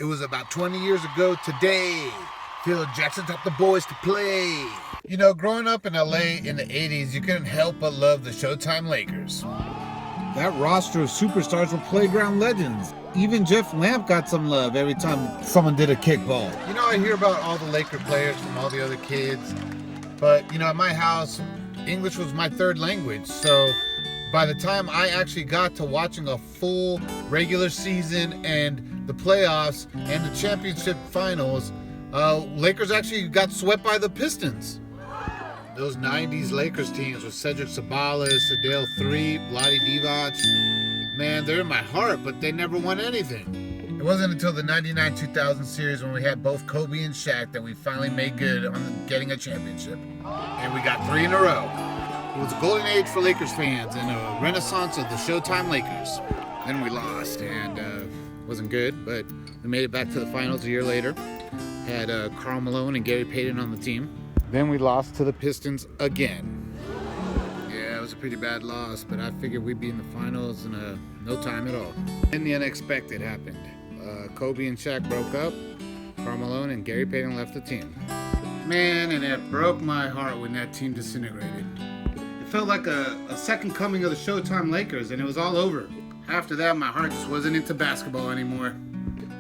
It was about 20 years ago today. Phil Jackson taught the boys to play. You know, growing up in LA in the 80s, you couldn't help but love the Showtime Lakers. That roster of superstars were playground legends. Even Jeff Lamp got some love every time someone did a kickball. You know, I hear about all the Laker players from all the other kids, but you know, at my house, English was my third language. So by the time I actually got to watching a full regular season and the playoffs and the championship finals, Lakers actually got swept by the Pistons. Those 90s Lakers teams with Cedric Sabalas, Adele Three, Vlade Divac, man, they're in my heart, but they never won anything. It wasn't until the 99-2000 series when we had both Kobe and Shaq that we finally made good on getting a championship. And we got 3 in a row. It was a golden age for Lakers fans and a renaissance of the Showtime Lakers. Then we lost, and wasn't good, but we made it back to the finals a year later. Had Karl Malone and Gary Payton on the team. Then we lost to the Pistons again. Yeah, it was a pretty bad loss, but I figured we'd be in the finals in no time at all. Then the unexpected happened. Kobe and Shaq broke up. Karl Malone and Gary Payton left the team. Man, and it broke my heart when that team disintegrated. It felt like a second coming of the Showtime Lakers, and it was all over. After that, my heart just wasn't into basketball anymore.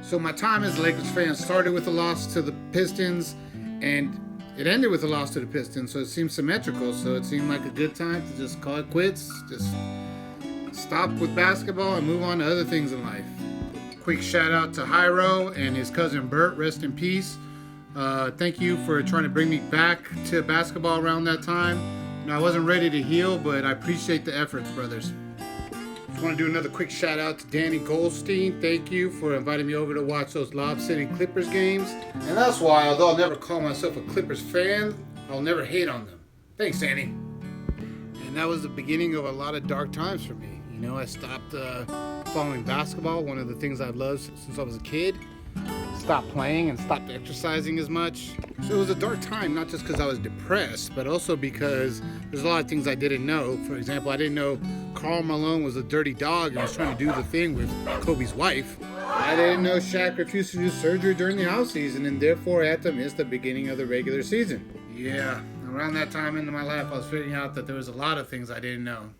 So my time as a Lakers fan started with a loss to the Pistons, and it ended with a loss to the Pistons, so it seemed symmetrical. So it seemed like a good time to just call it quits, just stop with basketball and move on to other things in life. Quick shout out to Hyro and his cousin Bert, rest in peace. Thank you for trying to bring me back to basketball around that time. You know, I wasn't ready to heal, but I appreciate the efforts, brothers. I want to do another quick shout out to Danny Goldstein. Thank you for inviting me over to watch those Lob City Clippers games. And that's why, although I'll never call myself a Clippers fan, I'll never hate on them. Thanks, Danny. And that was the beginning of a lot of dark times for me. You know, I stopped following basketball, one of the things I've loved since I was a kid. Stopped playing and stopped exercising as much. So it was a dark time, not just because I was depressed, but also because there's a lot of things I didn't know. For example, I didn't know Karl Malone was a dirty dog and was trying to do the thing with Kobe's wife. I didn't know Shaq refused to do surgery during the offseason and therefore had to miss the beginning of the regular season. Yeah, around that time into my life, I was figuring out that there was a lot of things I didn't know.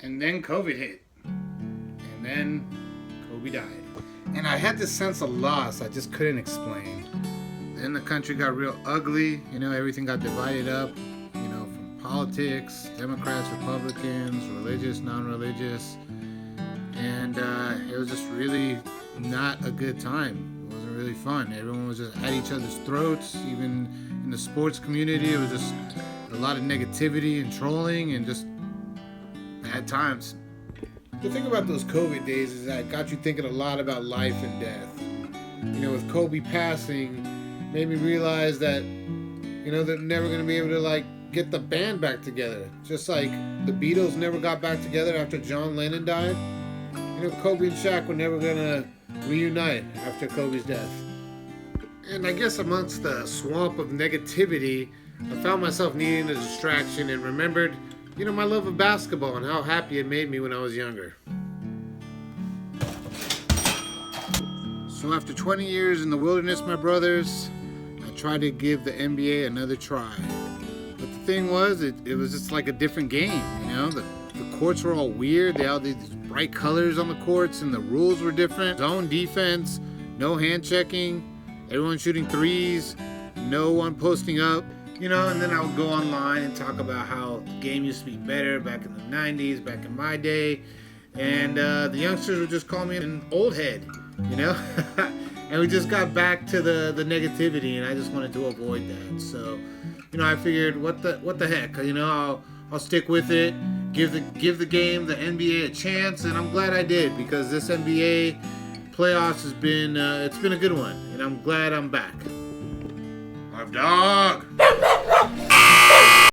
And then COVID hit. And then Kobe died. And I had this sense of loss I just couldn't explain. Then the country got real ugly. You know, everything got divided up. You know, from politics, Democrats, Republicans, religious, non-religious. And it was just really not a good time. It wasn't really fun. Everyone was just at each other's throats. Even in the sports community, it was just a lot of negativity and trolling and just bad times. The thing about those COVID days is that it got you thinking a lot about life and death. You know, with Kobe passing, made me realize that, you know, they're never going to be able to, get the band back together. Just like the Beatles never got back together after John Lennon died. You know, Kobe and Shaq were never going to reunite after Kobe's death. And I guess amongst the swamp of negativity, I found myself needing a distraction and remembered, you know, my love of basketball and how happy it made me when I was younger. So after 20 years in the wilderness, my brothers, I tried to give the NBA another try. But the thing was, it was just like a different game, you know? The courts were all weird. They all had these bright colors on the courts and the rules were different. Zone defense, no hand checking, everyone shooting threes, no one posting up. You know, and then I would go online and talk about how the game used to be better back in the 90s, back in my day. And the youngsters would just call me an old head, you know? And we just got back to the negativity, and I just wanted to avoid that. So, you know, I figured, what the heck? You know, I'll stick with it, give the game, the NBA, a chance, and I'm glad I did, because this NBA playoffs has been, it's been a good one, and I'm glad I'm back. Dog!